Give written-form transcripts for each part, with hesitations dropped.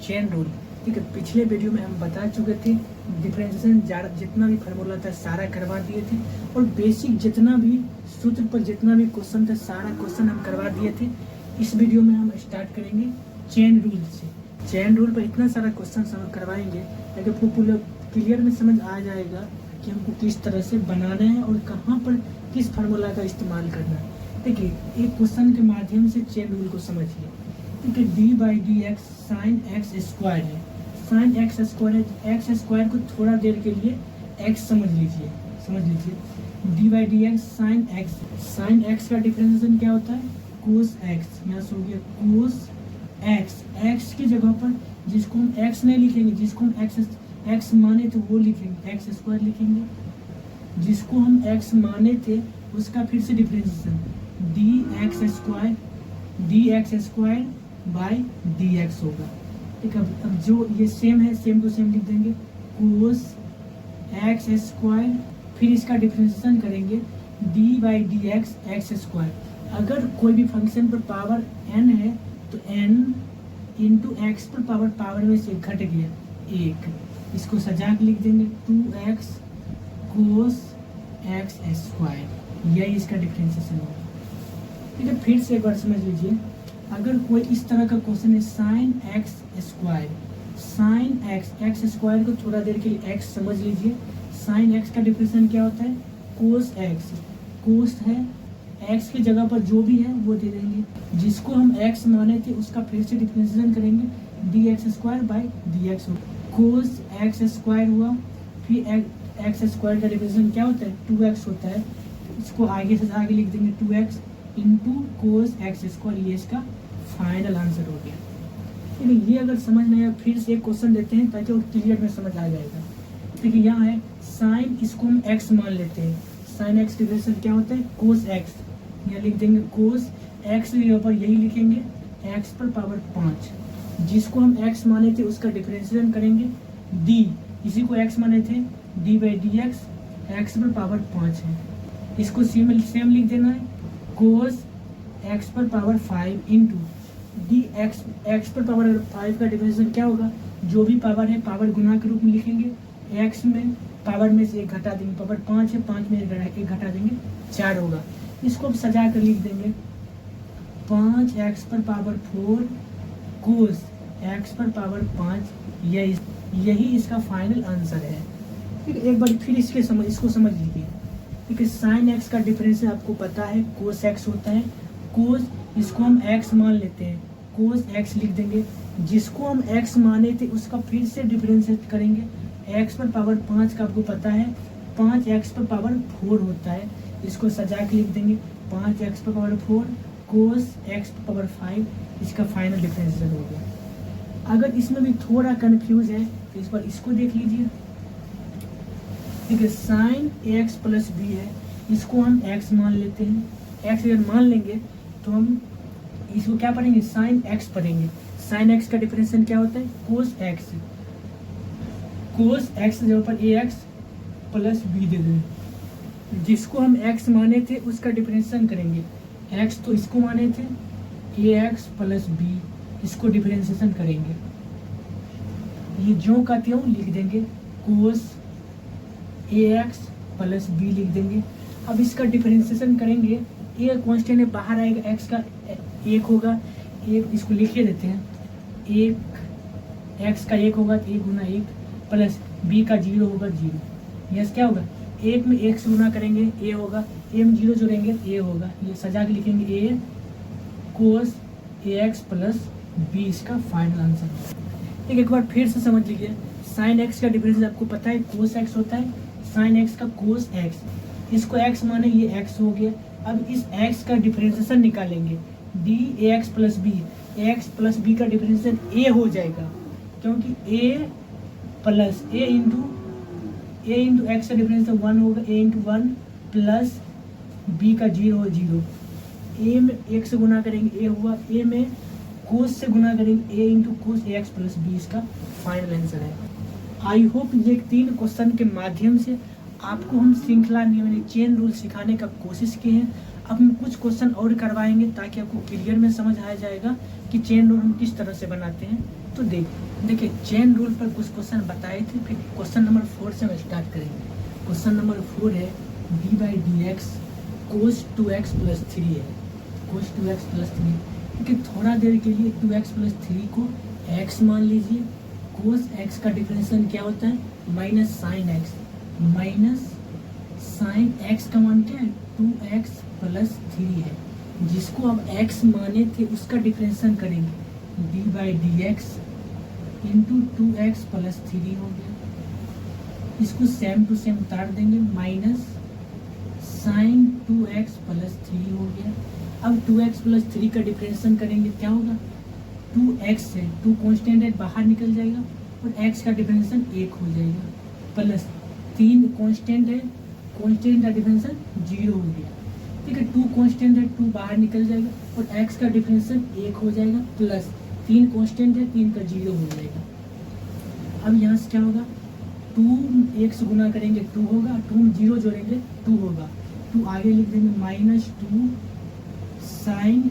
Chain rule. ठीक है, पिछले वीडियो में हम बता चुके थे डिफरेंशिएशन जितना भी फार्मूला था सारा करवा दिए थे, और बेसिक जितना भी सूत्र पर जितना भी क्वेश्चन था सारा क्वेश्चन हम करवा दिए थे। इस वीडियो में हम स्टार्ट करेंगे चेन रूल से। चेन रूल पर इतना सारा क्वेश्चन हम करवाएंगे ताकि आपको पूरा क्लियर में समझ आ जाएगा कि हमको किस तरह से बनाना है और कहाँ पर किस फार्मूला का इस्तेमाल करना है। देखिए, एक क्वेश्चन के माध्यम से चेन रूल को समझिए। ठीक है, d/dx साइन एक्स स्क्वायर है। साइन एक्स स्क्वायर है, एक्स स्क्वायर को थोड़ा देर के लिए x समझ लीजिए। d/dx साइन एक्स का डिफरेंशिएशन क्या होता है? Cos x. यहाँ से हो गया कोस एक्स। एक्स की जगह पर जिसको हम एक्स नहीं लिखेंगे, जिसको हम एक्स माने थे वो लिखेंगे, एक्स स्क्वायर लिखेंगे। जिसको हम एक्स माने थे उसका फिर से differentiation dx square by dx होगा। ठीक है, अब जो ये सेम है सेम टू सेम लिख देंगे, कोस एक्स स्क्वायर, फिर इसका डिफरेंशिएशन करेंगे d/dx एक्स स्क्वायर। अगर कोई भी फंक्शन पर पावर n है तो n इंटू एक्स पर पावर में से घट गया 1, इसको सजा के लिख देंगे 2x कोस एक्स स्क्वायर। यही इसका डिफरेंशिएशन होगा। ठीक है, फिर से एक बार समझ लीजिए। अगर कोई इस तरह का क्वेश्चन है sine x square, sine x square को थोड़ा देर के लिए x समझ लीजिए। साइन एक्स का डिफरेंशिएशन क्या होता है? Cos x. कोस है, x की जगह पर जो भी है वो दे देंगे। जिसको हम x माने थे उसका फिर से डिफरेंशिएशन करेंगे dx स्क्वायर बाई dx होगा। कोस एक्स स्क्वायर हुआ, फिर एक्स स्क्वायर का डिफरेंशिएशन क्या होता है? 2x होता है। इसको आगे से आगे लिख देंगे 2x into cos x square. ये इसका फाइनल आंसर हो गया। ठीक है, ये अगर समझ नहीं आया फिर से एक क्वेश्चन देते हैं ताकि वो क्लियर में समझ आ जाएगा। ठीक है, यहाँ है साइन, इसको हम x मान लेते हैं। साइन एक्स डिफरेंशिएशन क्या होता है? Cos x. यहाँ लिख देंगे कोस एक्स के ऊपर यही लिखेंगे x पर पावर 5। जिसको हम x माने थे उसका डिफरेंशिएशन करेंगे d, इसी को x माने थे d/dx x पर पावर 5 है। इसको सेम लिख देना है कोस x पर पावर 5 इंटू dx x पर पावर 5 का डिफरेंशिएशन क्या होगा? जो भी पावर है पावर गुना के रूप में लिखेंगे। x में पावर में से 1 घटा देंगे, पावर 5 है, 5 में 1 घटा देंगे 4 होगा। इसको अब सजा कर लिख देंगे 5x पर पावर 4 कोस x पर पावर 5। यही इसका फाइनल आंसर है। ठीक है, एक बार फिर इसको समझ लीजिए। ठीक है, साइन एक्स का डिफरेंशिएशन आपको पता है कोस एक्स होता है। कोस, इसको हम x मान लेते हैं, कोस x लिख देंगे। जिसको हम x माने थे उसका फिर से डिफरेंशिएट करेंगे। x पर पावर 5 का आपको पता है 5x पर पावर 4 होता है। इसको सजा के लिख देंगे 5x पर पावर 4 कोस x पर पावर 5। इसका फाइनल डिफरेंशिएशन हो गया। अगर इसमें भी थोड़ा कंफ्यूज है तो इस पर इसको देख लीजिए। ठीक है, साइन x प्लस b है, इसको हम x मान लेते हैं। x अगर मान लेंगे तो हम इसको क्या पढ़ेंगे? साइन x पढ़ेंगे। साइन x का डिफरेंशिएशन क्या होता है? कोस x। कोस x की जगह पर ax प्लस b दे देंगे। जिसको हम x माने थे उसका डिफरेंशिएशन करेंगे। x तो इसको माने थे ax प्लस b, इसको डिफरेंशिएशन करेंगे। ये जो का त्यों लिख देंगे कोस ax प्लस b लिख देंगे। अब इसका डिफरेंशिएशन करेंगे, ये कांस्टेंट है बाहर आएगा, x का 1 होगा, 1 इसको लिखे देते हैं। 1 x का 1 होगा तो 1 गुना 1 प्लस b का 0 होगा 0। यस क्या होगा? 1 में 1 से गुना करेंगे a होगा, a में 0 जोड़ेंगे a होगा। ये सजा के लिखेंगे a cos ax plus b, इसका फाइनल आंसर है। एक बार फिर से समझ लीजिए। साइन एक्स का डिफरेंशिएशन आपको पता है कोस एक्स होता है। साइन एक्स का कोस एक्स, इसको x माने ये x हो गया। अब इस x का डिफरेंशिएशन निकालेंगे dAx plus b। ax plus b का डिफरेंशिएशन a हो जाएगा, क्योंकि a plus a into x का डिफरेंशिएशन 1 होगा। a इंटू 1 प्लस b का 0 हो 0। a में 1 से गुना करेंगे a हुआ, a में कोस से गुना करेंगे a into cos ax plus b, इसका फाइनल आंसर है। आई होप ये 3 क्वेश्चन के माध्यम से आपको हम श्रृंखला नियम चेन रूल सिखाने का कोशिश किए हैं। अब हम कुछ क्वेश्चन और करवाएंगे ताकि आपको क्लियर में समझ आ जाएगा कि चेन रूल हम किस तरह से बनाते हैं। तो देखिए चेन रूल पर कुछ क्वेश्चन बताए थे, फिर क्वेश्चन नंबर 4 से हम स्टार्ट करेंगे। क्वेश्चन नंबर 4 है d/dx cos 2x + 3 है, cos 2x + 3। क्योंकि थोड़ा देर के लिए 2x + 3 को x मान लीजिए। cos x का डिफरेंशियल क्या होता है? Minus sine x, minus sine x का मान क्या है? 2x + 3 है, जिसको अब x माने थे उसका डिफरेंशियल करेंगे, d/dx इंटू 2x + 3 हो गया। इसको सेम टू सेम उतार देंगे, माइनस साइन 2x + 3 हो गया। अब 2x + 3 का डिफरेंशियल करेंगे, क्या होगा? 2x है, 2 कांस्टेंट है, बाहर निकल जाएगा और x का डिफरेंशियल 1 हो जाएगा, प्लस 3 कांस्टेंट है, कांस्टेंट का डिफरेंशियल 0 हो गया। ठीक है, 2 कांस्टेंट है, 2 बाहर निकल जाएगा और x का डिफरेंशियल 1 हो जाएगा, प्लस 3 कांस्टेंट है, 3 का 0 हो जाएगा। अब यहाँ से क्या होगा? 2 1 से गुना करेंगे 2 होगा, 2 0 जोड़ेंगे 2 होगा, 2 आगे लिख देंगे, -2 साइन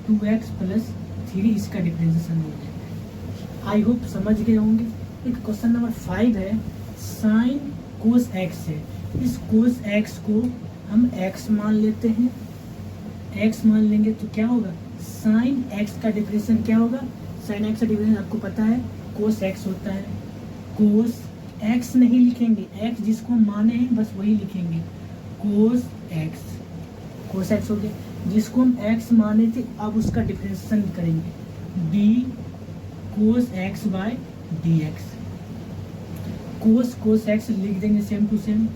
2x + 3 इसका डिफरेंशिएशन हो जाएगा। आई होप समझ गए होंगे। एक क्वेश्चन नंबर 5 है साइन कोस x है। इस कोस x को हम x मान लेते हैं, x मान लेंगे तो क्या होगा? साइन x का डिफरेंशिएशन क्या होगा? साइन x का डिफरेंशिएशन आपको पता है कोस x होता है। कोस x नहीं लिखेंगे, x जिसको माने हैं बस वही लिखेंगे, कोस x हो गया। जिसको हम x माने थे अब उसका डिफरेंशिएशन करेंगे, d कोस x/dx। कोस x लिख देंगे same to same,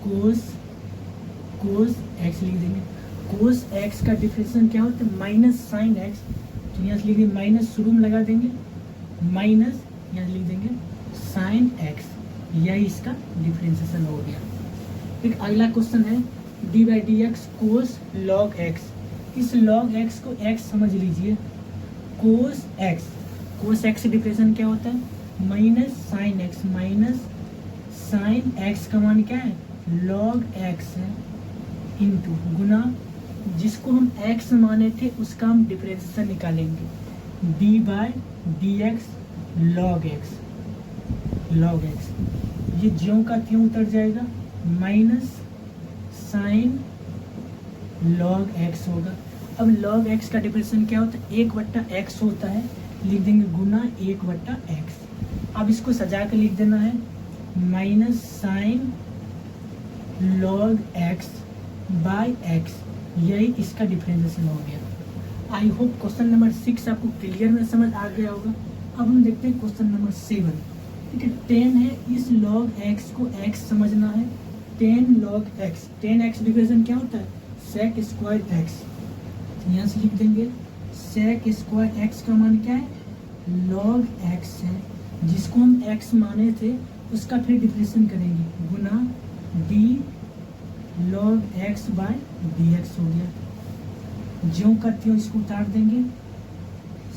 cos x लिख देंगे। कोस x का डिफरेंशिएशन क्या होता है? माइनस साइन x, तो यहाँ से लिख देंगे, माइनस शुरू में लगा देंगे, माइनस यहाँ लिख देंगे साइन x, यही इसका डिफरेंशिएशन हो गया। एक अगला क्वेश्चन है d/dx कोस log x। इस log x को x समझ लीजिए, कोस x डिफरेंशिएशन क्या होता है? Minus sine x, minus sine x का मान क्या है? log x है, इंटू गुना जिसको हम x माने थे उसका हम डिफरेंशिएशन निकालेंगे, d/dx log x। ये ज्यों का त्यों उतर जाएगा, माइनस साइन log x होगा। अब log x का डिफरेंशिएशन क्या होता है? 1/x होता है, लिख देंगे गुना 1/x। अब इसको सजा कर लिख देना है, माइनस साइन log x/x, यही इसका डिफरेंशिएशन हो गया। आई होप क्वेश्चन नंबर 6 आपको क्लियर में समझ आ गया होगा। अब हम देखते हैं क्वेश्चन नंबर 7। ठीक है, 10 है, इस log x को x समझना है, 10 log x, 10x डिफरेंशिएशन क्या होता है? sec square x। यहाँ से लिख देंगे sec स्क्वायर x का मान क्या है? log x है, जिसको हम x माने थे उसका फिर डिफरेंशिएशन करेंगे, गुना d log x/dx हो गया। ज्यों का त्यों इसको उतार देंगे,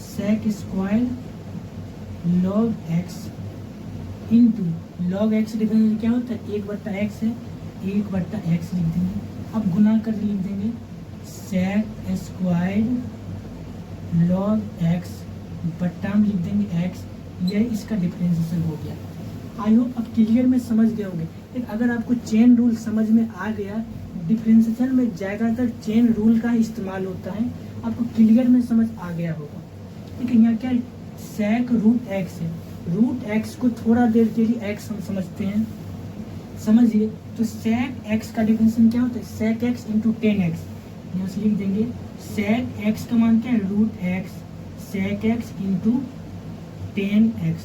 sec square log x into log x differentiation क्या होता है? 1/x है, 1/x लिख देंगे। अब गुना कर लिख देंगे sec स्क्वायर log x बट्टा में लिख देंगे x, यह इसका डिफरेंशिएशन हो गया। आई होप अब क्लियर में समझ गए होंगे। लेकिन अगर आपको चेन रूल समझ में आ गया, डिफरेंशिएशन में ज़्यादातर चेन रूल का इस्तेमाल होता है, आपको क्लियर में समझ आ गया होगा। लेकिन यहाँ क्या है? sec √x है, √x को थोड़ा देर के लिए x हम समझते हैं, समझिए। तो sec x का डिफरेंशिएशन क्या होता है? sec x into 10x। यहाँ से लिख देंगे sec x का मान क्या है? √x, sec x into 10x।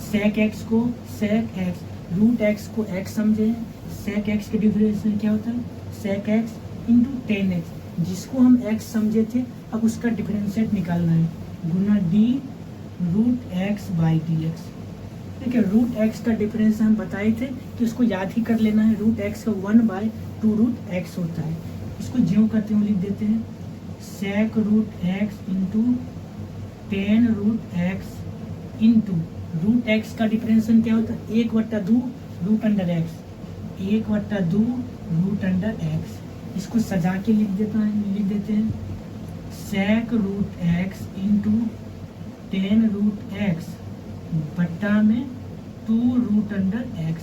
sec x √x को x समझे, sec x के डिफरेंशिएशन क्या होता है? sec x इंटू 10x, जिसको हम x समझे थे अब उसका डिफरेंशिएट निकालना है, गुना d √x/dx। ठीक है, √x का डिफरेंस हम बताए थे कि उसको याद ही कर लेना है, √x का 1/2√x होता है। इसको ज्यों करते हुए लिख देते हैं, sec √x into 10√x into √x का डिफरेंशिएशन क्या होता है? 1/2 √x, 1/2 √x। इसको सजा के लिख देते हैं, sec √x इंटू 10√x बट्टा में 2√x,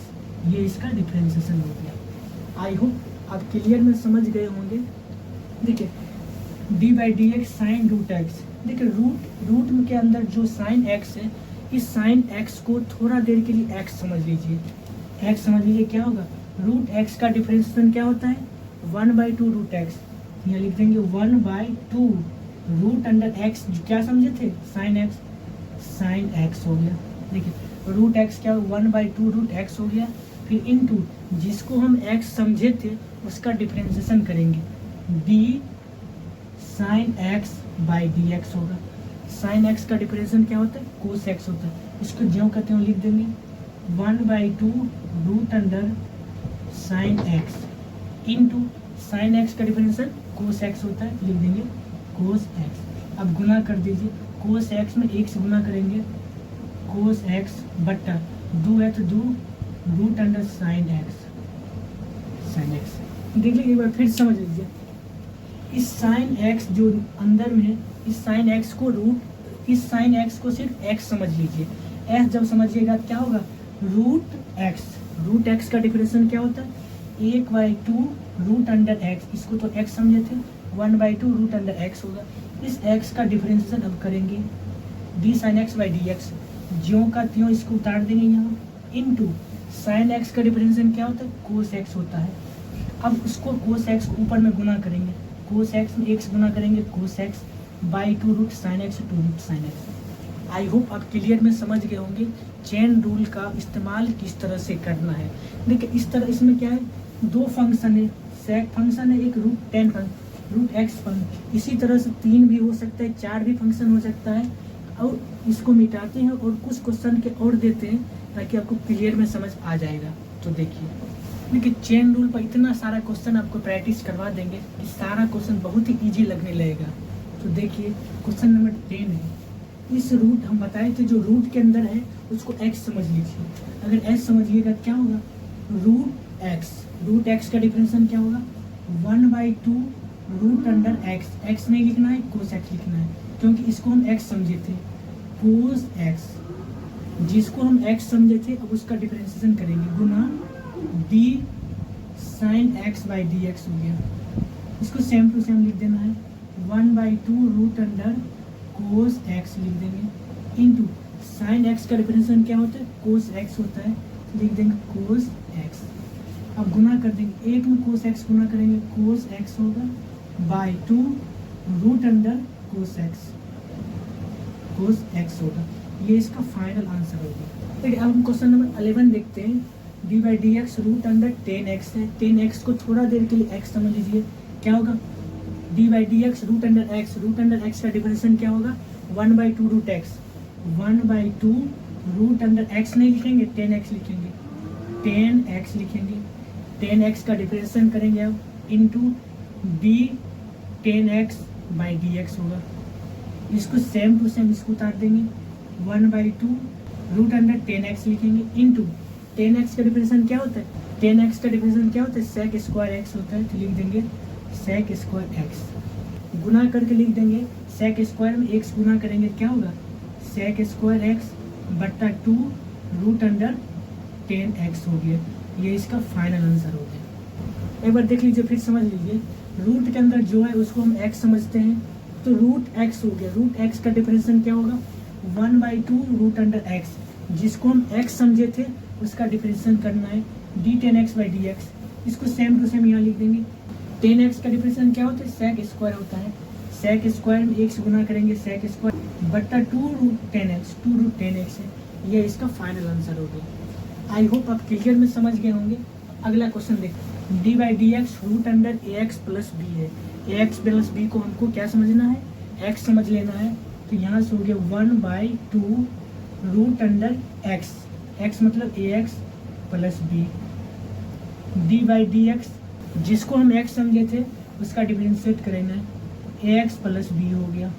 ये इसका डिफरेंशिएशन हो गया। आई होप आप क्लियर में समझ गए होंगे। देखिए d/dx साइन रूट एक्स, देखिए रूट के अंदर जो साइन x है, इस साइन x को थोड़ा देर के लिए x समझ लीजिए। x समझ लीजिए क्या होगा, रूट x का डिफरेंशिएशन क्या होता है 1/2√x, यहाँ लिख देंगे 1/2√x, क्या समझे थे साइन x हो गया। देखिए रूट x क्या 1/2√x हो गया, फिर इनटू जिसको हम x समझे थे उसका डिफरेंशिएशन करेंगे, d साइन x/dx होगा। साइन x का डिफरेंशिएशन क्या होता है कोस x होता है, इसको ज्यों कहते हैं लिख देंगे 1/2 sine x into sine x का डिफरेंशिएशन कोस x होता है, लिख देंगे कोस x। अब गुना कर दीजिए, कोस x में 1 से गुना करेंगे, कोस x बट्टा 2 है तो 2 साइन x। देख लीजिए एक बार फिर समझ लीजिए, इस साइन x जो अंदर में है, इस साइन x को सिर्फ x समझ लीजिए। x जब समझिएगा क्या होगा रूट x का डिफरेंशिएशन क्या होता है 1/2√x, इसको तो x समझे थे 1/2√x होगा। इस x का डिफरेंशिएशन अब करेंगे d साइन x/dx, ज्यों का त्यों इसको उतार देंगे यहाँ, इनटू साइन x का डिफरेंशिएशन क्या होता है कोस x होता है। अब उसको कोस x को ऊपर में गुना करेंगे, कोस x में 1 से गुना करेंगे cos x by 2√sin x 2√sin x। I hope आप क्लियर में समझ गए होंगे चेन रूल का इस्तेमाल किस तरह से करना है। देखिए इस तरह इसमें क्या है, दो फंक्शन है, सेक फंक्शन है, एक √x फंक्शन, इसी तरह से 3 भी हो सकता है, 4 भी फंक्शन हो सकता है। और इसको मिटाते हैं और कुछ क्वेश्चन के और देते हैं ताकि आपको क्लियर में समझ आ जाएगा। तो देखिए चेन रूल पर इतना सारा क्वेश्चन आपको प्रैक्टिस करवा देंगे कि सारा क्वेश्चन बहुत ही इजी लगने लगेगा। तो देखिए क्वेश्चन नंबर 10 है, इस रूट हम बताए थे जो रूट के अंदर है उसको x समझ लीजिए। अगर x समझिएगा क्या होगा रूट x का डिफरेंशिएशन क्या होगा 1/2√x, x नहीं लिखना है कोस x लिखना है, क्योंकि इसको हम x समझे थे कोस x, जिसको हम x समझे थे अब उसका डिफरेंशिएशन करेंगे गुना d साइन x/dx हो गया। इसको सेम टू सेम लिख देना है 1/2 कोस x लिख देंगे इंटू साइन x का डिफरेंशिएशन क्या होता है कोस x होता है, लिख देंगे कोस x। अब गुना कर देंगे, एक में कोस x गुना करेंगे कोस x होगा बाई 2 कोस x होगा, ये इसका फाइनल आंसर होगा। देखिए अब हम क्वेश्चन नंबर 11 देखते हैं, d/dx √10x है, 10x को थोड़ा देर के लिए x समझ लीजिए, क्या होगा d/dx √x का डिफरेंशिएशन क्या होगा 1/2√x, 1/2√x नहीं लिखेंगे 10x लिखेंगे, 10x लिखेंगे, 10x का डिफरेंशिएशन करेंगे अब इंटू d 10x/dx होगा। इसको सेम टू सेम इसको उतार देंगे 1/2√10x लिखेंगे इंटू 10x का डिफरेंशिएशन क्या होता है 10x का डिफरेंशिएशन क्या होता है सेक स्क्वायर x होता है, तो लिख देंगे सेक स्क्वायर x। गुना करके लिख देंगे सेक स्क्वायर में 1 गुना करेंगे क्या होगा सेक स्क्वायर x बट्टा 2√10x हो गया, ये इसका फाइनल आंसर हो गया। एक बार देख लीजिए फिर समझ लीजिए, रूट के अंदर जो है उसको हम x समझते हैं तो √x हो गया, √x का डिफरेंशिएशन क्या होगा 1/2√x, जिसको हम x समझे थे उसका डिफरेंशिएशन करना है d 10x/dx। इसको सेम टू सेम यहाँ लिख देंगे, 10x का डिफरेंशिएशन क्या होता है सेक स्क्वायर होता है, सेक स्क्वायर में 1 से गुना करेंगे सेक स्क्वायर बट्टा 2√10x है, ये इसका फाइनल आंसर हो गया। आई होप आप क्लियर में समझ गए होंगे। अगला क्वेश्चन देखते हैं, d/dx √ax + b है, ax + b को हमको क्या समझना है x समझ लेना है, तो यहाँ से हो गया 1/2√x, x मतलब ax + b, d/dx जिसको हम x समझे थे उसका डिफरेंशिएट करना है ax + b हो गया,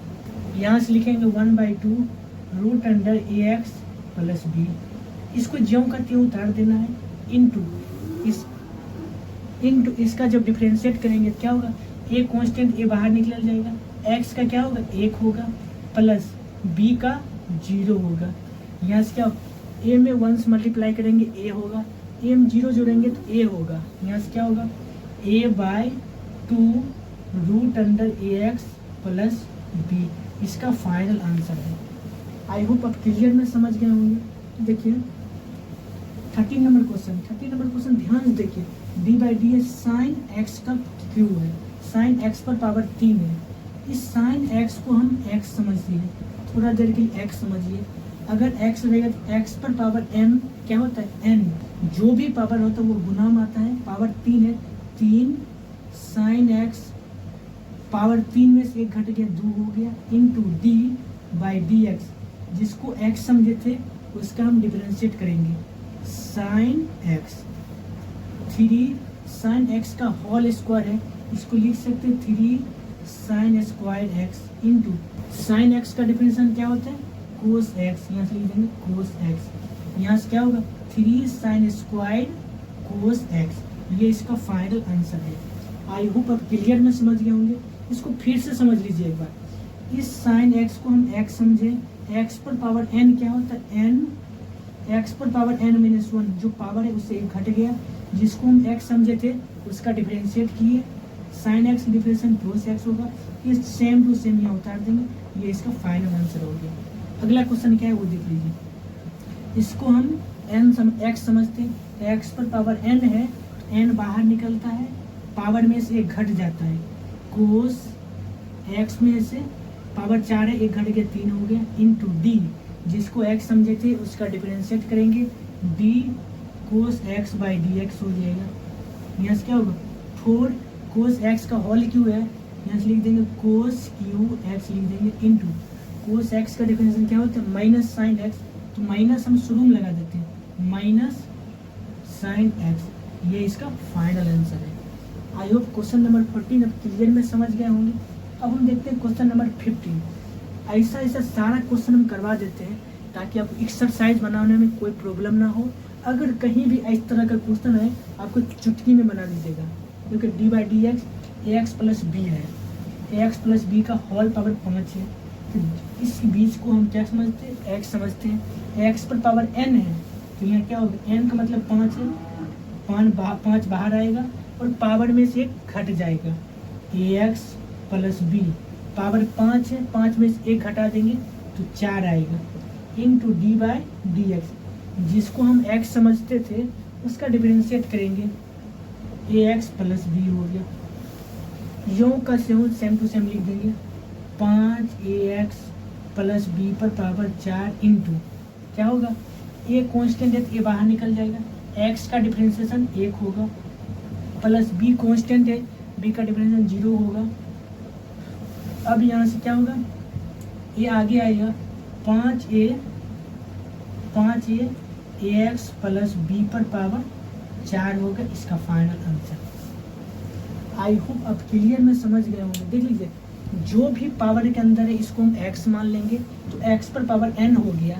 यहाँ से लिखेंगे 1/2√ax + b, इसको ज्यों का त्यों उतार देना है इंटू इसका जब डिफरेंशिएट करेंगे क्या होगा a कांस्टेंट a बाहर निकल जाएगा, x का क्या होगा 1 होगा प्लस b का 0 होगा। यहाँ से क्या ए में 1 से मल्टीप्लाई करेंगे ए होगा, ए में 0 जोड़ेंगे तो ए होगा। यहाँ से क्या होगा a/2 root under ax plus b इसका फाइनल आंसर है। आई होप आप क्लियर में समझ गए होंगे। देखिए 30 नंबर क्वेश्चन ध्यान से देखिए, d/d साइन x का क्यू है, साइन x पर पावर 3 है। इस साइन x को हम x समझिए, थोड़ा देर के लिए x समझिए। अगर x रहेगा तो x पर पावर n क्या होता है n, जो भी पावर होता है वो गुना में आता है। पावर 3 है, 3 साइन x पावर 3 में से 1 घट गया 2 हो गया इंटू d/dx, जिसको x समझे थे उसका हम डिफरेंशिएट करेंगे। साइन x 3 साइन x का होल स्क्वायर है, इसको लिख सकते हैं 3 sine square x into sine x का डिफरेंशिएशन क्या होता है कोस x, यहाँ से लिख देंगे कोस x। यहाँ से क्या होगा 3 साइन स्क्वायर कोस x, ये इसका फाइनल आंसर है। आई होप आप क्लियर में समझ गए होंगे। इसको फिर से समझ लीजिए एक बार। इस साइन x को हम x समझे, x पर पावर n क्या होता है n, x पर पावर n माइनस 1 जो पावर है उससे 1 घट गया, जिसको हम x समझे थे उसका डिफरेंशिएट किए। Sign x differentiation cos x होगा, ये सेम टू सेम यहाँ उतार देंगे, ये इसका फाइनल आंसर हो गया। अगला क्वेश्चन क्या है वो देख लीजिए। इसको हम x समझते हैं, x पर पावर n है, n बाहर निकलता है, पावर में से 1 घट जाता है, कोस x में से पावर 4 है 1 घट गया 3 हो गया इंटू d, जिसको x समझे थे उसका डिफरेंशिएट करेंगे, d cos x by dx हो जाएगा। यहाँ से क्या होगा 4 कोस x का होल क्यू है, यहाँ से लिख देंगे कोस क्यू x लिख देंगे इंटू कोस x का डिफरेंशिएशन क्या होता है माइनस साइन x, तो माइनस हम शुरू में लगा देते हैं माइनस साइन x, ये इसका फाइनल आंसर है। आई होप क्वेश्चन नंबर 14 अब क्लियर में समझ गए होंगे। अब हम देखते हैं क्वेश्चन नंबर 15। ऐसा सारा क्वेश्चन हम करवा देते हैं ताकि आपको एक्सरसाइज बनाने में कोई प्रॉब्लम ना हो। अगर कहीं भी इस तरह का क्वेश्चन है आपको चुटकी में बना दीजिएगा, क्योंकि d/dx ax प्लस b है, ax प्लस b का होल पावर 5 है, तो इस बीच को हम क्या समझते हैं x समझते हैं। x पर पावर n है तो यहाँ क्या होगा n का मतलब 5 है, 5 बाहर आएगा और पावर में से 1 घट जाएगा, ax प्लस b पावर 5 है, 5 में से 1 घटा देंगे तो 4 आएगा इंटू d/dx, जिसको हम x समझते थे उसका डिफरेंशिएट करेंगे, ax प्लस b हो गया। यों का सेम टू सेम लिख देंगे 5ax प्लस b पर पावर 4 इंटू क्या होगा a कांस्टेंट है तो a बाहर निकल जाएगा, x का डिफरेंशिएशन 1 होगा प्लस b कांस्टेंट है, b का डिफरेंशिएशन 0 होगा। अब यहाँ से क्या होगा ये आगे आएगा 5a ax प्लस b पर पावर 4 होगा, इसका फाइनल आंसर। आई होप आप क्लियर में समझ गए होंगे। देख लीजिए जो भी पावर के अंदर है इसको हम x मान लेंगे तो x पर पावर n हो गया।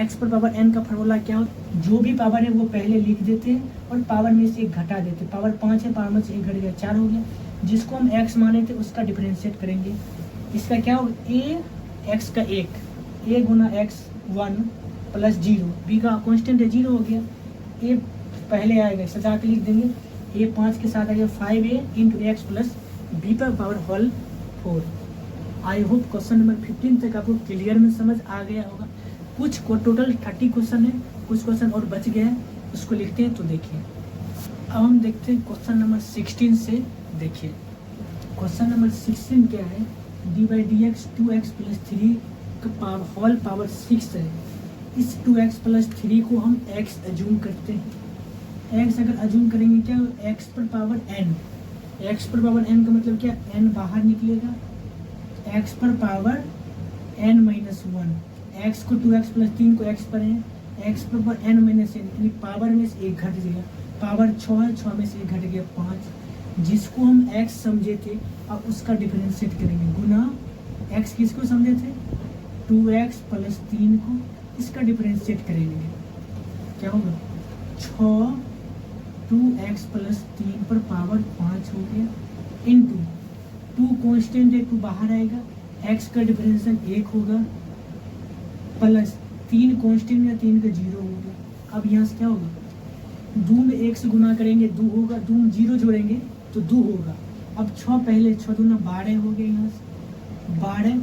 x पर पावर n का फॉर्मूला क्या हो, जो भी पावर है वो पहले लिख देते हैं और पावर में से 1 घटा देते हैं। पावर 5 है, पावर में से 1 घट गया 4 हो गया, जिसको हम x माने थे उसका डिफरेंशिएट करेंगे। इसका क्या होगा a x का 1 a Guna x 1 plus 0, b का कॉन्स्टेंट है 0 हो गया, a पहले आएगा सजा के लिख देंगे, a 5 के साथ आएगा 5a into x plus b पर power whole 4। I hope question number 15 तक आपको क्लियर में समझ आ गया होगा। कुछ को टोटल 30 क्वेश्चन है, कुछ क्वेश्चन और बच गए हैं, उसको लिखते हैं। तो देखिए अब हम देखते हैं क्वेश्चन नंबर 16 से। देखिए क्वेश्चन नंबर 16 क्या है, d/dx 2x प्लस 3 का होल पावर 6 है। इस 2x प्लस 3 को हम x अज्यूम करते हैं। x अगर अज्यूम करेंगे क्या x पर पावर n, x पर पावर n का मतलब क्या n बाहर निकलेगा, x पर पावर n माइनस 1, x को 2x प्लस 3 को x पर है, x पर पावर n माइनस n यानी पावर में से 1 घट गया, पावर 6 है, 6 में से 1 घट गया 5, जिसको हम x समझे थे अब उसका डिफरेंशिएट करेंगे गुना x किसको समझे थे 2x प्लस 3 को, इसका डिफरेंशिएट करेंगे क्या होगा 6 2x प्लस 3 पर पावर 5 हो गया इंटू 2 कांस्टेंट है 2 बाहर आएगा, x का डिफरेंशिएशन 1 होगा प्लस 3 कॉन्स्टेंट या 3 का 0 हो गया। अब यहाँ से क्या होगा, 2 में 1 से गुना करेंगे 2 होगा, 2 में 0 जोड़ेंगे तो 2 होगा। अब 6 पहले 6 दूना 12 हो गए, यहाँ से 12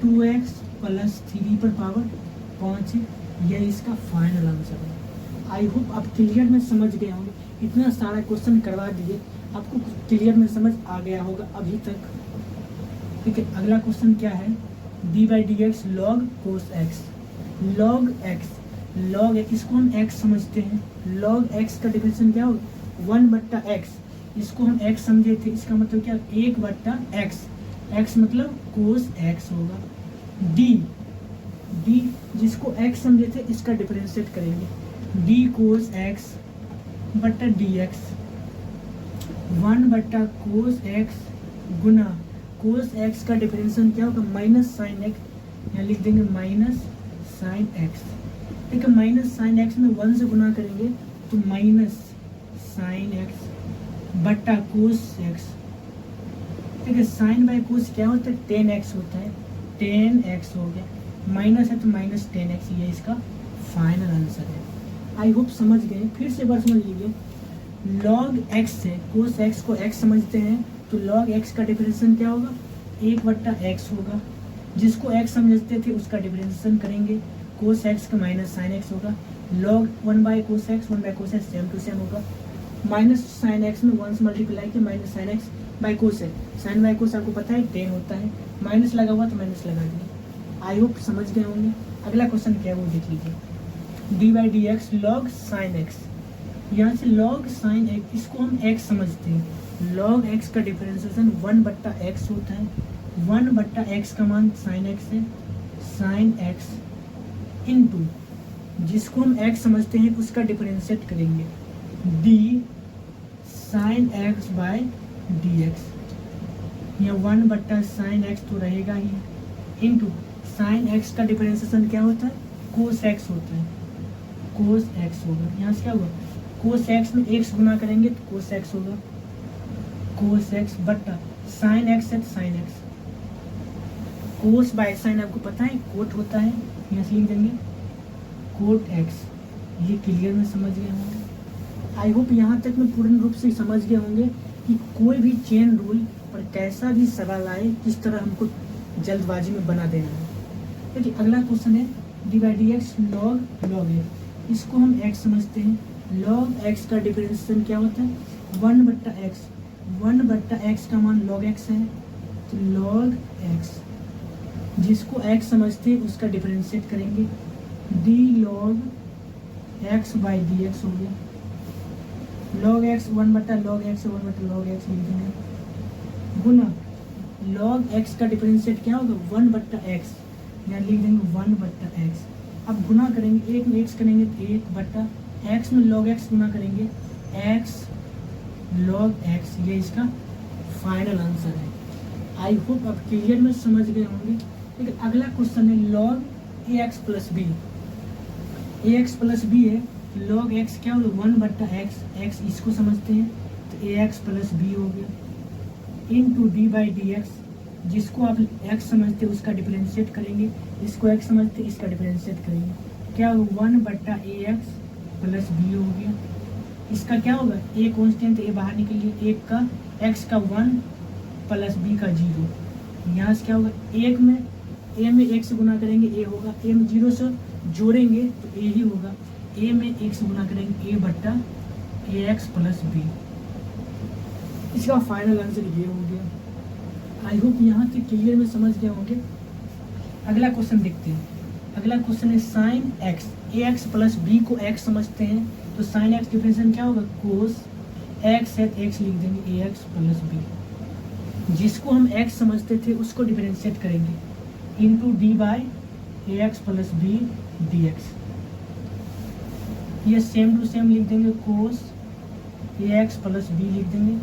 2x प्लस 3 पर पावर 5 है, यह इसका फाइनल आंसर है। आई होप आप क्लियर में समझ गए होंगे, इतना सारा क्वेश्चन करवा दिए, आपको क्लियर में समझ आ गया होगा अभी तक। ठीक है, अगला क्वेश्चन क्या है, d/dx log cos x, log x, log x, इसको हम x समझते हैं। log x का डिफिनेशन क्या होगा, 1/x, इसको हम x समझे थे, इसका मतलब क्या, 1/x, x मतलब cos x होगा। d जिसको x समझे थे, इसका डिफरेंशिएट करेंगे, d cos x बट्टा dx, 1/cos x गुना cos x का डिफरेंशिएशन क्या होगा, माइनस साइन x, यहाँ लिख देंगे माइनस साइन x। ठीक है, माइनस साइन x में 1 से गुना करेंगे तो माइनस साइन x बट्टा कोस x। ठीक है, साइन बाय कोस क्या होता है, 10x होता है, 10x हो गया, माइनस है तो माइनस 10x, ये इसका फाइनल आंसर है। आई होप समझ गए, फिर से बार समझ लीजिए, log x से कोस x को x समझते हैं तो log x का डिफरेंशिएशन क्या होगा, 1/x होगा, जिसको x समझते थे उसका डिफरेंशिएशन करेंगे, कोस x का माइनस साइन x होगा, log 1/cos x 1/cos x same to same होगा, माइनस साइन x में 1 से मल्टीप्लाई किया, minus sine x by cos है, साइन बाई कोस आपको पता है 10 होता है, माइनस लगा हुआ तो माइनस लगा दिया। आई होप समझ गए होंगे। अगला क्वेश्चन क्या है वो देख लीजिए, d/dx log sin x, यहाँ से log sin x, इसको हम x समझते हैं, log x का डिफरेंशिएशन 1/x होता है, 1/x का मान sin x है, sin x इंटू जिसको हम x समझते हैं उसका डिफरेंशिएट करेंगे, d sin x by dx, यह 1/sin x तो रहेगा ही, इंटू sin x का डिफरेंशिएशन क्या होता है, cos x होता है, cos x होगा, यहाँ से क्या होगा, cos x में x गुना करेंगे तो cos x होगा, cos x बट्टा sin x है तो sin x, cos by sin आपको पता है कोट होता है, यहाँ से लिख देंगे कोट x। ये क्लियर में समझ गए होंगे। आई होप यहाँ तक में पूर्ण रूप से समझ गए होंगे कि कोई भी चेन रूल पर कैसा भी सवाल आए किस तरह हमको जल्दबाजी में बना देना है। देखिए अगला क्वेश्चन है d/dx log x, इसको हम x समझते हैं, log x का डिफरेंशिएशन क्या होता है, 1/x, 1/x का मान log x है तो log x, जिसको x समझते हैं उसका डिफरेंशिएट करेंगे, d log x by dx हो गया, log x 1/log x 1/log x लिख देंगे, गुना log x का डिफरेंशिएट क्या होगा, 1/x, यहाँ लिख देंगे 1/x। अब गुना करेंगे, एक में x करेंगे तो 1/x में log x गुना करेंगे x log x, ये इसका फाइनल आंसर है। आई होप आप क्लियर में समझ गए होंगे। लेकिन अगला क्वेश्चन है log ax plus b, ax plus b है, log x क्या होगा, 1/x, x इसको समझते हैं तो ax प्लस b हो गया, इंटू d/dx, जिसको आप x समझते हैं उसका डिफरेंशिएट करेंगे, इसको x समझते हैं इसका डिफरेंशिएट करेंगे, क्या होगा 1/ax प्लस b हो गया। इसका क्या होगा, a कॉन्स्टेंट, a बाहर निकल गया, एक का x का 1 प्लस b का 0, यहाँ से क्या होगा, एक में a में 1 से गुना करेंगे a होगा, a में 0 से जोड़ेंगे तो a ही होगा, a में 1 से गुना करेंगे a/ax प्लस b, इसका फाइनल आंसर ये हो गया। आई होप यहाँ तक क्लियर में समझ गए होंगे। अगला क्वेश्चन देखते हैं। अगला क्वेश्चन है sine x, ax plus b को x समझते हैं तो साइन एक्स डिफरेंशिएशन क्या होगा, कोस x है तो x लिख देंगे ax प्लस b, जिसको हम x समझते थे उसको डिफरेंशिएट करेंगे, into d/ax plus b dx, ये सेम टू सेम लिख देंगे, कोस ax प्लस b लिख देंगे,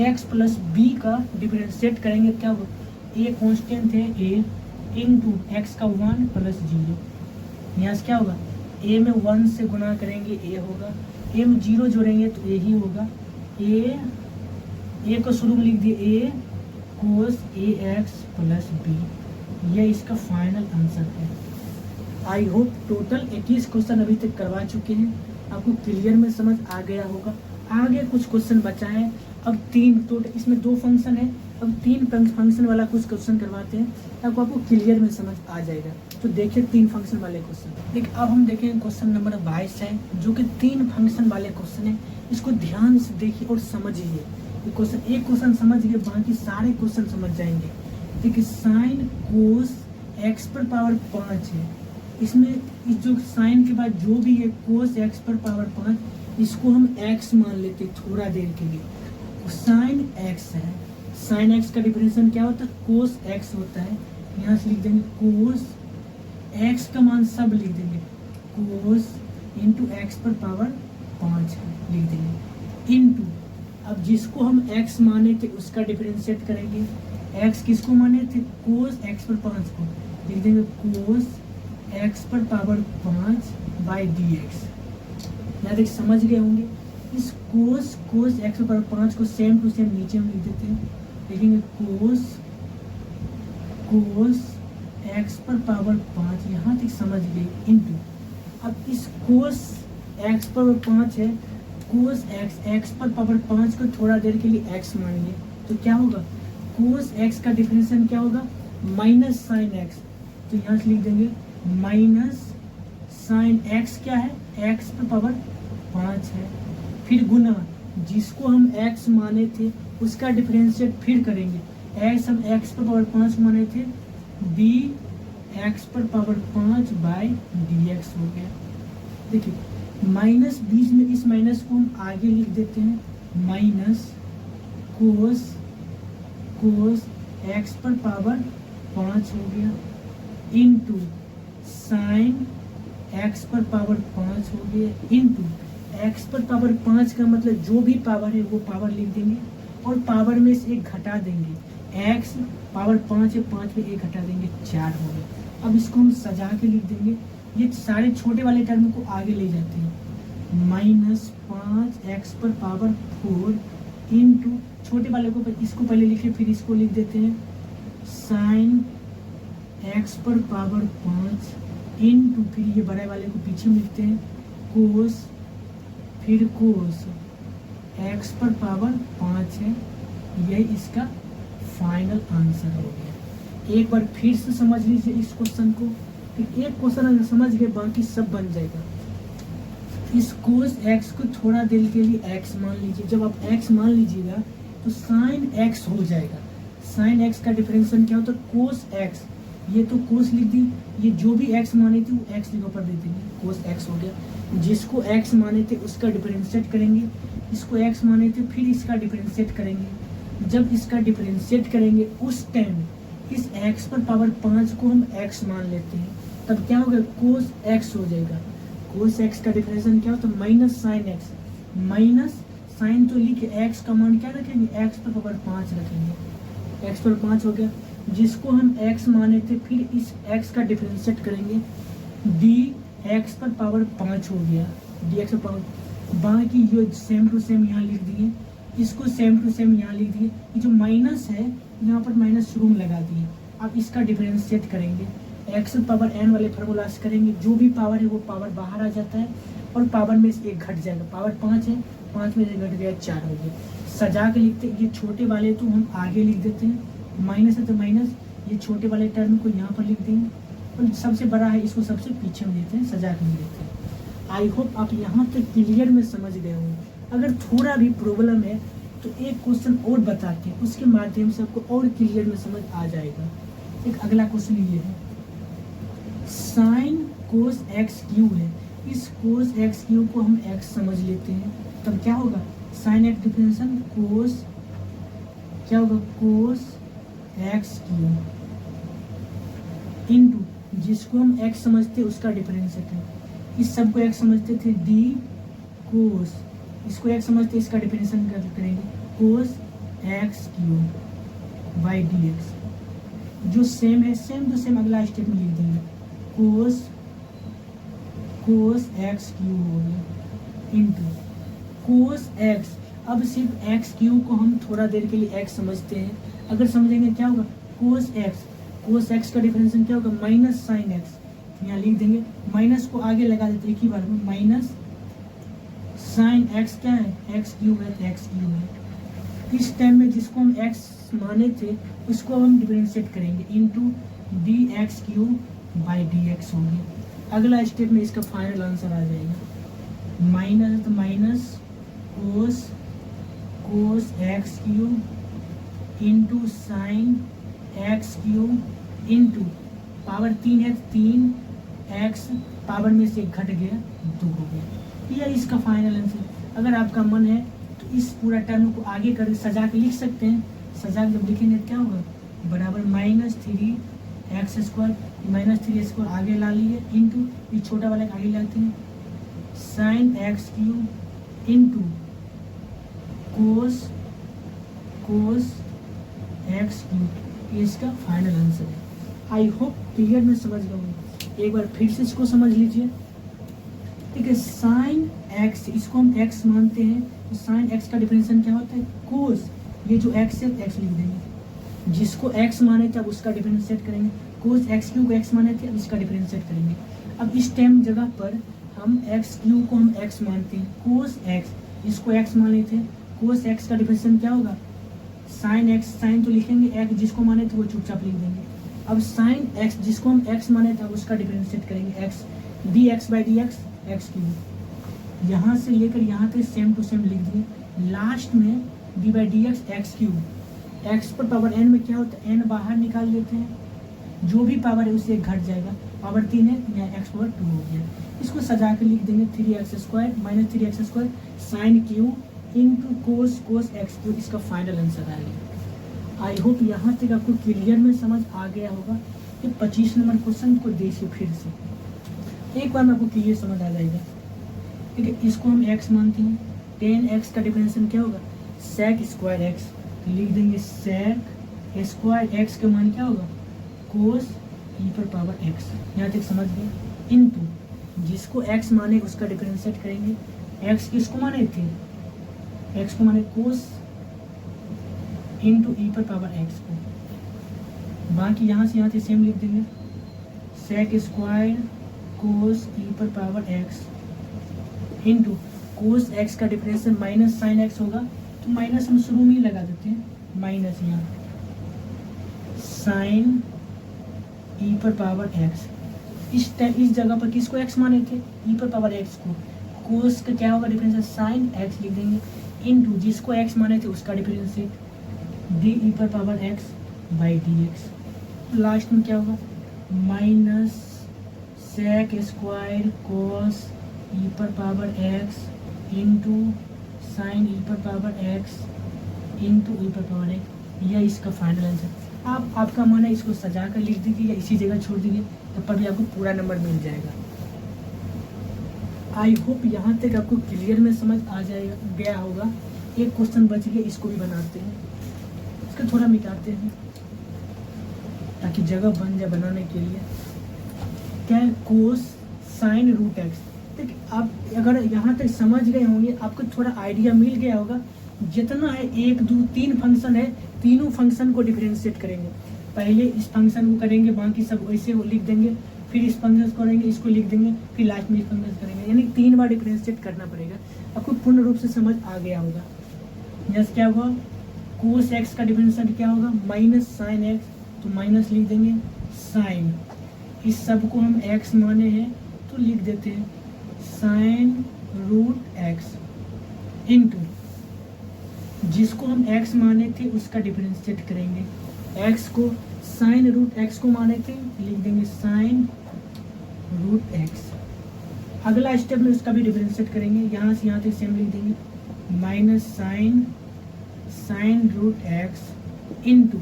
ax प्लस b का डिफरेंशिएट करेंगे क्या होगा, a कांस्टेंट है a इंटू एक्स का 1 प्लस 0, यहाँ से क्या होगा, a में 1 से गुना करेंगे a होगा, a में 0 जोड़ेंगे तो a ही होगा, a को शुरू में लिख दिए a cos ax plus b, ये इसका फाइनल आंसर है। आई होप टोटल 21 क्वेश्चन अभी तक करवा चुके हैं, आपको क्लियर में समझ आ गया होगा। आगे कुछ क्वेश्चन बचा है, अब 3 टोटल, इसमें 2 फंक्शन है, अब 3 फंक्शन वाला कुछ क्वेश्चन करवाते हैं, तब आपको क्लियर में समझ आ जाएगा। तो देखिए 3 फंक्शन वाले क्वेश्चन। देखिए अब हम देखेंगे क्वेश्चन नंबर 22 है, जो कि 3 फंक्शन वाले क्वेश्चन है। इसको ध्यान से देखिए और समझिए। क्वेश्चन एक क्वेश्चन समझ गए, बाकी सारे क्वेश्चन समझ जाएंगे। देखिए साइन कोस एक्स पर पावर 5 है, इसमें इस जो साइन के बाद जो भी है कोस एक्स पर पावर 5, इसको हम एक्स मान लेते हैं थोड़ा देर के लिए। साइन एक्स है, साइन एक्स का डिफरेंशियल क्या होता है, कोस एक्स होता है। यहाँ से लिख देंगे कोस एक्स का मान सब लिख देंगे, कोस इंटू एक्स पर पावर 5 लिख देंगे, इंटू अब जिसको हम x माने थे उसका डिफरेंशिएट करेंगे। x किसको माने थे, कोस x पर 5 को, लिख देंगे कोस x पर पावर 5 बाई dx। यहाँ तक समझ गए होंगे। इस कोस x पर पावर 5 को सेम टू सेम नीचे में लिख देते हैं, लिखेंगे कोस x पर पावर 5, यहाँ तक समझ गए, इंटू अब इस कोस x पर 5 है, कोस x पर पावर 5 को थोड़ा देर के लिए x मानिए, तो क्या होगा, कोस x का डिफरेंशियल क्या होगा, माइनस साइन x। तो यहाँ से लिख देंगे माइनस साइन x क्या है, x पर पावर 5 है, फिर गुना जिसको हम x माने थे उसका डिफरेंशिएट फिर करेंगे। x हम x पर पावर 5 माने थे, d x पर पावर 5 बाई dx हो गया। देखिए माइनस बीच में इस माइनस को हम आगे लिख देते हैं, माइनस कोस x पर पावर 5 हो गया, इंटू साइन x पर पावर 5 हो गया, इंटू x पर पावर 5 का मतलब जो भी पावर है वो पावर लिख देंगे और पावर में से 1 घटा देंगे। x पावर 5 है, 5 में 1 घटा देंगे, 4 हो गया। अब इसको हम सजा के लिख देंगे, ये सारे छोटे वाले टर्म को आगे ले जाते हैं, माइनस 5x पर पावर 4 इंटू छोटे वाले को इसको पहले लिखे फिर इसको लिख देते हैं, साइन x पर पावर 5 इंटू फिर ये बड़े वाले को पीछे में लिखते हैं, कोस फिर कोस x पर पावर 5 है। यह इसका फाइनल आंसर हो गया। एक बार फिर से समझ लीजिए इस क्वेश्चन को, फिर एक क्वेश्चन अगर समझ गए बाकी सब बन जाएगा। इस कोस x को थोड़ा देर के लिए x मान लीजिए, जब आप x मान लीजिएगा तो साइन x हो जाएगा। साइन x का डिफरेंशियल क्या होता है, कोस x, ये तो कोस लिख दी, ये जो भी x माने थे वो x लिखो पर दे देंगे, कोस x हो गया। जिसको x माने थे उसका डिफरेंशिएट करेंगे, इसको x माने थे फिर इसका डिफरेंशिएट करेंगे। जब इसका डिफरेंशिएट करेंगे उस टाइम इस x पर पावर 5 को हम x मान लेते हैं, तब क्या होगा, कोस x हो जाएगा। कोस x का डिफरेंशियल क्या होता है, minus sine x, minus sine तो लिखे x का मान क्या रखेंगे, x पर पावर 5 रखेंगे, x पर 5 हो गया। जिसको हम x माने थे फिर इस x का डिफरेंशिएट करेंगे, dx पर पावर 5 हो गया, dx पर पावर, बाकी ये सेम टू सेम यहाँ लिख दिए, इसको सेम टू सेम यहाँ लिख दिए। ये जो माइनस है यहाँ पर माइनस शुरू में लगा दिए। अब इसका डिफरेंशिएट करेंगे, x पावर n वाले फार्मूला से करेंगे, जो भी पावर है वो पावर बाहर आ जाता है और पावर में से 1 घट जाएगा। पावर 5 है, 5 में से घट गया 4 हो गया। सजा के लिखते, ये छोटे वाले तो हम आगे लिख देते हैं, माइनस है तो माइनस, ये छोटे वाले टर्म को यहाँ पर लिख देंगे और सबसे बड़ा है इसको सबसे पीछे में देते हैं, सजा के लिख देते हैं। आई होप आप यहाँ तक क्लियर में समझ गए होंगे। अगर थोड़ा भी प्रॉब्लम है तो एक क्वेश्चन और बताते हैं, उसके माध्यम से आपको और क्लियर में समझ आ जाएगा। एक अगला क्वेश्चन ये है, साइन कोस एक्स क्यू है, इस कोस एक्स क्यू को हम एक्स समझ लेते हैं, तब क्या होगा, साइन एक्स डिफरेंशियल कोस क्या होगा, कोस एक्स क्यू इंटू जिसको हम एक्स समझते हैं उसका डिफरेंशिएट है। इस सब को एक्स समझते थे, डी कोस, इसको एक्स समझते इसका डिफरेंशिएट करेंगे, cos x Q by d x. जो सेम है सेम टू सेम अगला स्टेप में लिख देंगे, कोस एक्स क्यू हो गया इंटू कोस एक्स। अब सिर्फ एक्स क्यू को हम थोड़ा देर के लिए एक्स समझते हैं, अगर समझेंगे क्या होगा, कोस एक्स का डिफरेंशियल क्या होगा, माइनस साइन एक्स यहाँ लिख देंगे, माइनस को आगे लगा देते एक ही बार में, माइनस साइन एक्स क्या है, एक्स क्यूब है, तो एक्स क्यूब है। इस टाइम में जिसको हम एक्स माने थे उसको हम डिफरेंशिएट करेंगे, into D x cube by d x हो गया। अगला स्टेप में इसका फाइनल आंसर आ जाएगा, माइनस तो minus cos x cube into sine x cube into power 3 है, 3 एक्स पावर में से घट गया 2 हो गया। यह इसका फाइनल आंसर। अगर आपका मन है तो इस पूरा टर्म को आगे कर सजा के लिख सकते हैं। सजा के जब लिखेंगे क्या होगा, बराबर -3 एक्स स्क्वायर, -3 स्क्वायर आगे ला लिए, इंटू ये छोटा वाला आगे लाते हैं, sine x cube into cos x cube. ये इसका फाइनल आंसर है। आई होप क्लियर में समझ गए होंगे। एक बार फिर से इसको समझ लीजिए, ठीक है। साइन एक्स, इसको हम एक्स मानते हैं, तो साइन एक्स का डिफरेंशियल क्या होता है, कोस। ये जो एक्स है एक्स लिख देंगे, जिसको एक्स माने थे अब उसका डिफरेंशिएट करेंगे। कोस एक्स क्यू को एक्स माने थे, अब इसका डिफरेंशिएट करेंगे। अब इस टाइम जगह पर हम एक्स क्यू को हम एक्स मानते हैं, कोस एक्स इसको एक्स माने थे, कोस एक्स का डिफरेंशियल क्या होगा, साइन एक्स। साइन तो लिखेंगे, एक्स जिसको माने थे वो चुपचाप लिख देंगे। अब साइन एक्स जिसको हम एक्स माने थे उसका डिफरेंशिएट करेंगे, x D x by d x, x cube. यहाँ से लेकर यहाँ तक सेम टू सेम लिख दिए। लास्ट में D by d x, x cube. X पर पावर एन में क्या होता है, एन बाहर निकाल देते हैं, जो भी पावर है उससे घट जाएगा। पावर 3 है, यहाँ एक्स पावर 2 हो गया। इसको सजा कर लिख देंगे 3x square minus 3x square sine cube into cos x cube. इसका फाइनल आंसर आएगा। आई होप यहाँ तक आपको क्लियर में समझ आ गया होगा। ये 25 नंबर क्वेश्चन को देखिए फिर से एक बार में, आपको क्लियर समझ आ जाएगा। ठीक है, इसको हम x मानते हैं, 10x का डिफरेंशियल क्या होगा, सेक स्क्वायर एक्स। लिख देंगे सेक स्क्वायर एक्स का मान क्या होगा, कोस ई पर पावर एक्स। यहाँ तक समझ गए। इंटू जिसको x माने उसका डिफरेंशिएट करेंगे। x किसको माने थे, x को माने कोस इंटू ई पर पावर एक्स को। बाकी यहाँ से सेम लिख देंगे, सेक स्क्वायर कोस ई पर power x into cos x का डिफरेंशियल माइनस साइन एक्स होगा, तो माइनस हम शुरू में ही लगा देते हैं, माइनस यहाँ साइन ई पर पावर एक्स। इस जगह पर किसको एक्स माने थे, ई पर पावर एक्स को। कोस का क्या होगा डिफरेंशियल, साइन एक्स लिख देंगे इंटू जिसको एक्स माने थे उसका डिफरेंशियल डी ई पर power x by d x. Last में क्या होगा, माइनस सेक स्क्वायर कोस ई पर पावर एक्स इंटू साइन ई पर पावर एक्स इंटू ई पर पावर एक्स। यह इसका फाइनल आंसर। आपका मन है इसको सजा कर लिख दीजिए या इसी जगह छोड़ दीजिए, तब पर भी आपको पूरा नंबर मिल जाएगा। आई होप यहाँ तक आपको क्लियर में समझ आ जाएगा गया होगा। एक क्वेश्चन बच गया, इसको भी बनाते हैं, इसको थोड़ा मिटाते हैं ताकि जगह बन जाए बनाने के लिए। क्या है, कोस साइन रूट एक्स। देखिए आप अगर यहाँ तक समझ गए होंगे, आपको थोड़ा आइडिया मिल गया होगा। जितना है 1 2 3 फंक्शन है, तीनों फंक्शन को डिफरेंशिएट करेंगे। पहले इस फंक्शन को करेंगे, बाकी सब वैसे वो लिख देंगे, फिर इस फंक्शन को करेंगे, इसको लिख देंगे, फिर लास्ट में इस फंक्शन करेंगे। यानी 3 बार डिफरेंशिएट करना पड़ेगा। आपको पूर्ण रूप से समझ आ गया होगा। जैसे क्या हुआ, कोस एक्स का डिफरेंशिएट क्या होगा, माइनस साइन एक्स, तो माइनस लिख देंगे साइन। इस सब को हम एक्स माने हैं तो लिख देते हैं साइन रूट एक्स इंटू जिसको हम x माने थे उसका डिफरेंशिएट करेंगे। x को साइन रूट x को माने थे, लिख देंगे साइन रूट x। अगला स्टेप में उसका भी डिफरेंशिएट करेंगे, यहाँ से यहाँ तक सेम लिख देंगे, minus sine root x into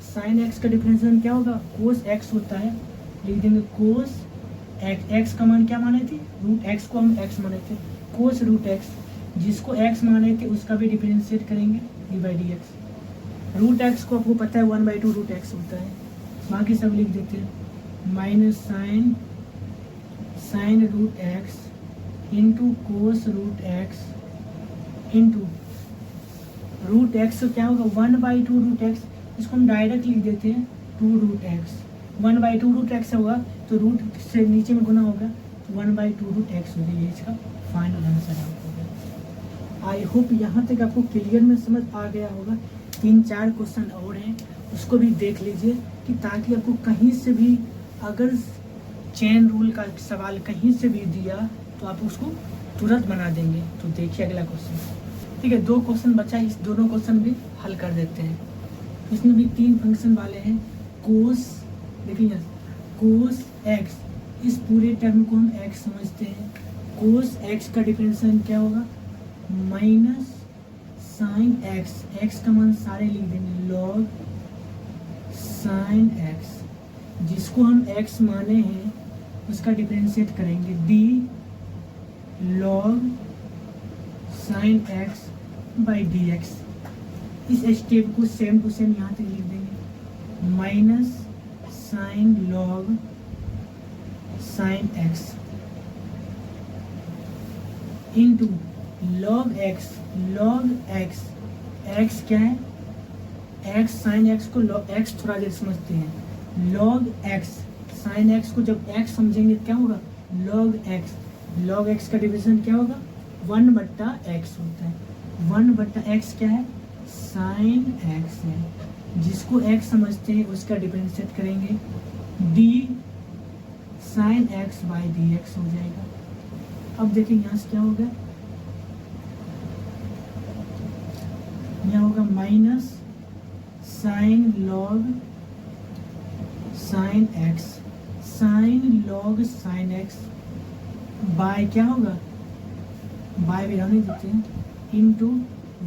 sine x का डिफरेंशियल क्या होगा, कोस x होता है, लिख देंगे कोस x का मान क्या माने थे, रूट x को हम x माने थे, कोस रूट x। जिसको x माने थे उसका भी डिफरेंशिएट करेंगे, d by d x. Root x को आपको पता है 1/2 रूट एक्स होता है, बाकी सब लिख देते हैं, minus sine root x into cos root x into root x तो क्या होगा 1/2 रूट एक्स। इसको हम डायरेक्ट लिख देते हैं 2 रूट एक्स। 1/2 रूट एक्स होगा तो रूट से नीचे में गुना होगा तो 1/2√x हो गया। ये इसका फाइनल आंसर हो गया। आई होप यहाँ तक आपको क्लियर में समझ आ गया होगा। 3-4 क्वेश्चन और हैं, उसको भी देख लीजिए कि ताकि आपको कहीं से भी अगर चेन रूल का सवाल कहीं से भी दिया तो आप उसको तुरंत बना देंगे। तो देखिए अगला क्वेश्चन। ठीक है, 2 क्वेश्चन बचा, इस दोनों क्वेश्चन भी हल कर देते हैं। इसमें भी 3 फंक्शन वाले हैं। कोस, देखिए कोस एक्स, इस पूरे टर्म को हम एक्स समझते हैं। कोस एक्स का डिफरेंशियल क्या होगा, माइनस साइन एक्स, एक्स का मान सारे लिख देंगे, लॉग साइन एक्स, जिसको हम एक्स माने हैं उसका डिफरेंशिएट करेंगे, D log sine x by d x. इस स्टेप को सेम टू सेम यहाँ तक लिख देंगे, minus sine log sine x into log x, log x, x क्या है, एक्स साइन एक्स को लॉग एक्स थोड़ा देर समझते हैं, लॉग एक्स साइन एक्स को जब एक्स समझेंगे क्या होगा, लॉग एक्स, लॉग एक्स का डिवीजन क्या होगा, 1/x होता है। 1/x क्या है, साइन एक्स है, जिसको x समझते हैं उसका डिफरेंशिएट करेंगे, d sine x by d x हो जाएगा। अब देखिए यहाँ से क्या होगा, यहाँ होगा minus sine log sine x, sine log sine x by क्या होगा, बाय भी रहने देते हैं, इंटू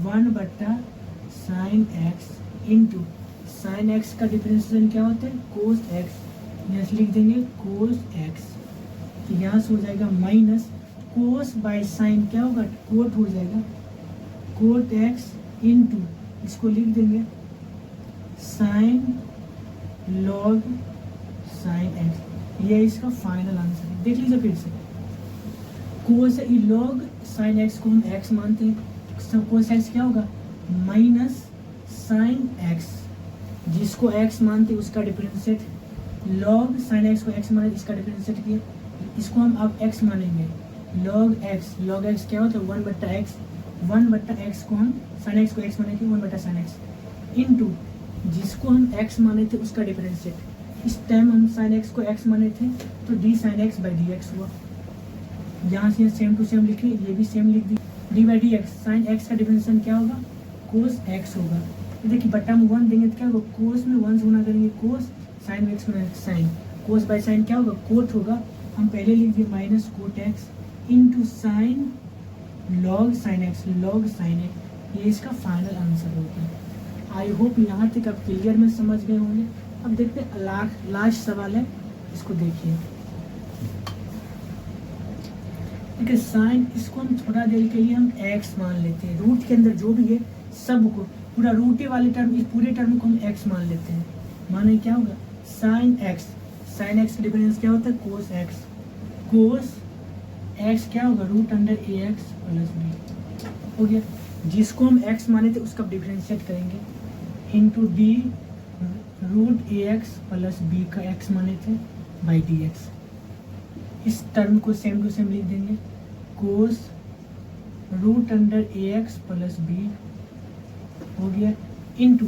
1/साइन एक्स इंटू साइन एक्स का डिफरेंशिएशन क्या होता है, कोस एक्स, यहाँ से लिख देंगे कोस एक्स। तो यहाँ से हो जाएगा माइनस कोस बाय साइन क्या होगा, कोट हो जाएगा, कोट एक्स इंटू इसको लिख देंगे साइन लॉग साइन एक्स। ये इसका फाइनल आंसर है। देख लीजिए फिर से, कोस लॉग साइन एक्स को हम एक्स मानते हैं, सब कोस एक्स क्या होगा, माइनस साइन एक्स, जिसको एक्स मानते हैं उसका डिफरेंशिएट, लॉग साइन एक्स को एक्स माने इसका डिफरेंशिएट किया, इसको हम अब एक्स मानेंगे, लॉग एक्स, लॉग एक्स क्या होता है 1/x, 1/x को हम साइन एक्स को एक्स माने थे 1/साइन एक्स इंटू जिसको हम x माने थे उसका डिफरेंशिएट। इस टाइम हम साइन एक्स को x माने थे तो D sine x by d x हुआ। यहाँ से सेम टू सेम लिखिए, ये भी सेम लिख दी, d by d x, sine x का डिफरेंशिएशन क्या होगा, कोस एक्स होगा। तो देखिए बट्टा में 1 देंगे तो क्या होगा, कोस में 1 से गुना करेंगे कोस, साइन में एक्स में साइन, कोस बाई साइन क्या होगा, कोट होगा। हम पहले लिख दिए minus cot x into sign log sine x, log sine x, ये इसका फाइनल आंसर होगा। आई होप यहाँ तक आप क्लियर में समझ गए होंगे। अब देखते हैं लास्ट सवाल है, इसको देखिए। ठीक है, साइन, इसको हम थोड़ा देर के लिए हम x मान लेते हैं, रूट के अंदर जो भी है सब को, पूरा रूट वाले टर्म, इस पूरे टर्म को हम x मान लेते हैं। माने क्या होगा, साइन x, साइन x का डिफरेंस क्या होता है, कोस x, कोस x क्या होगा, √ax प्लस b हो गया। जिसको हम x माने थे उसका डिफरेंशिएट करेंगे, into D √ax plus b का x माने थे बाई dx। इस टर्म को सेम टू सेम लिख देंगे, कोस √ax प्लस b हो गया, इंटू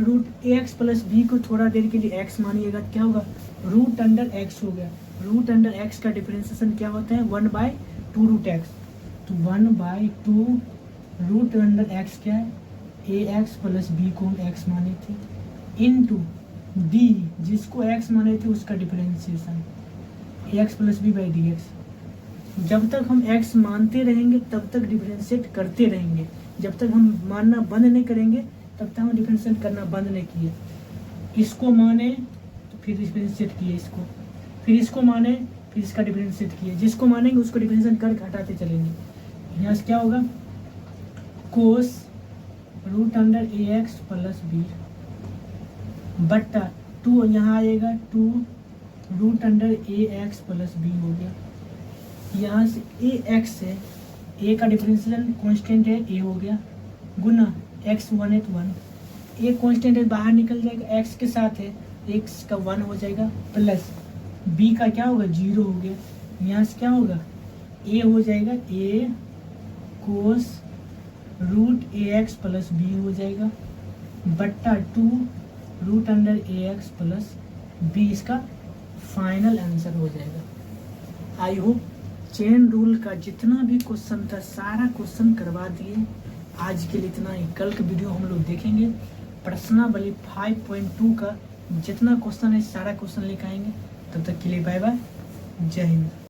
√ax प्लस b को थोड़ा देर के लिए x मानिएगा, क्या होगा, √x हो गया। √x का डिफरेंशिएशन क्या होता है, 1/2√x, तो 1/2 √x क्या है, ax प्लस b को हम x माने थे, इंटू d जिसको x माने थे उसका differentiation ax plus b by d x. जब तक हम x मानते रहेंगे तब तक डिफरेंशिएट करते रहेंगे, जब तक हम मानना बंद नहीं करेंगे तब तक हम डिफरेंशिएट करना बंद नहीं किए। इसको माने तो फिर डिफरेंशिएट किए इसको, फिर इसको माने फिर इसका डिफरेंशिएट किए, जिसको मानेंगे उसको डिफरेंशिएट करके हटाते चलेंगे। यहाँ से क्या होगा, कोस √ax प्लस b बट्टा 2 यहाँ आएगा, 2 √ax प्लस b हो गया। यहाँ से ax है, a का डिफरेंशिएशन कांस्टेंट है, a हो गया, गुना x 1 है तो 1, a कांस्टेंट है बाहर निकल जाएगा, x के साथ है x का 1 हो जाएगा, प्लस बी का क्या होगा 0 हो गया, यहाँ से क्या होगा ए हो जाएगा, ए कोस रूट ए एक्स प्लस बी हो जाएगा बट्टा 2 रूट अंडर ए एक्स प्लस बी, इसका फाइनल आंसर हो जाएगा। आई होप चेन रूल का जितना भी क्वेश्चन था सारा क्वेश्चन करवा दिए। आज के लिए इतना ही, कल का वीडियो हम लोग देखेंगे प्रश्नावली 5.2 का जितना क्वेश्चन है सारा क्वेश्चन लेकर आएंगे। तब तक के लिए बाय बाय, जय हिंद।